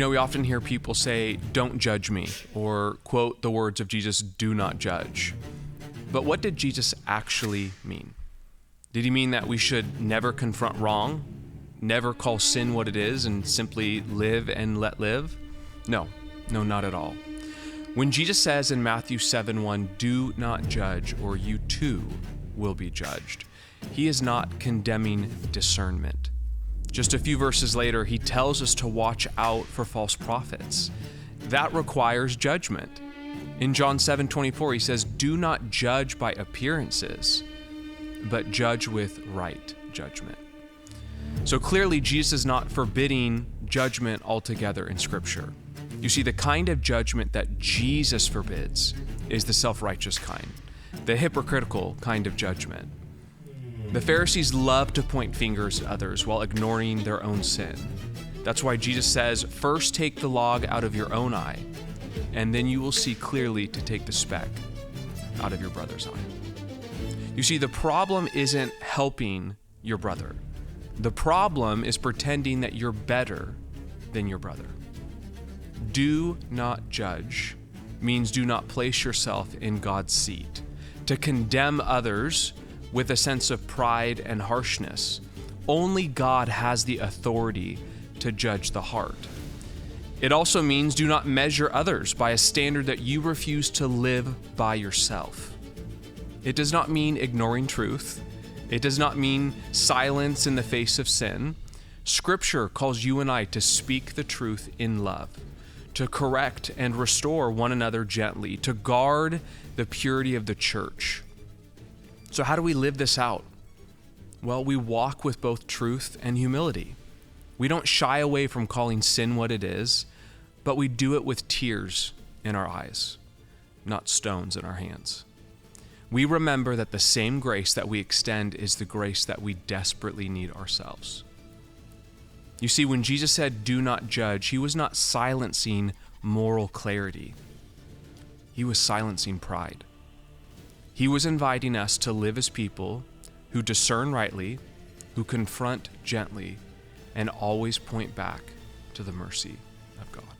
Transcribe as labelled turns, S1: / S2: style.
S1: We often hear people say, "Don't judge me," or quote the words of Jesus, "Do not judge." But what did Jesus actually mean? Did he mean that we should never confront wrong, never call sin what it is, and simply live and let live? No, not at all. When Jesus says in Matthew 7:1, "Do not judge, or you too will be judged," he is not condemning discernment. Just a few verses later, he tells us to watch out for false prophets. That requires judgment. In John 7:24, he says, "Do not judge by appearances, but judge with right judgment." So clearly, Jesus is not forbidding judgment altogether in Scripture. You see, the kind of judgment that Jesus forbids is the self-righteous kind, the hypocritical kind of judgment. The Pharisees love to point fingers at others while ignoring their own sin. That's why Jesus says, "First take the log out of your own eye, and then you will see clearly to take the speck out of your brother's eye." You see, the problem isn't helping your brother. The problem is pretending that you're better than your brother. Do not judge means do not place yourself in God's seat. To condemn others with a sense of pride and harshness. Only God has the authority to judge the heart. It also means do not measure others by a standard that you refuse to live by yourself. It does not mean ignoring truth. It does not mean silence in the face of sin. Scripture calls you and I to speak the truth in love, to correct and restore one another gently, to guard the purity of the church. So how do we live this out? Well, we walk with both truth and humility. We don't shy away from calling sin what it is, but we do it with tears in our eyes, not stones in our hands. We remember that the same grace that we extend is the grace that we desperately need ourselves. You see, when Jesus said, "Do not judge," he was not silencing moral clarity. He was silencing pride. He was inviting us to live as people who discern rightly, who confront gently, and always point back to the mercy of God.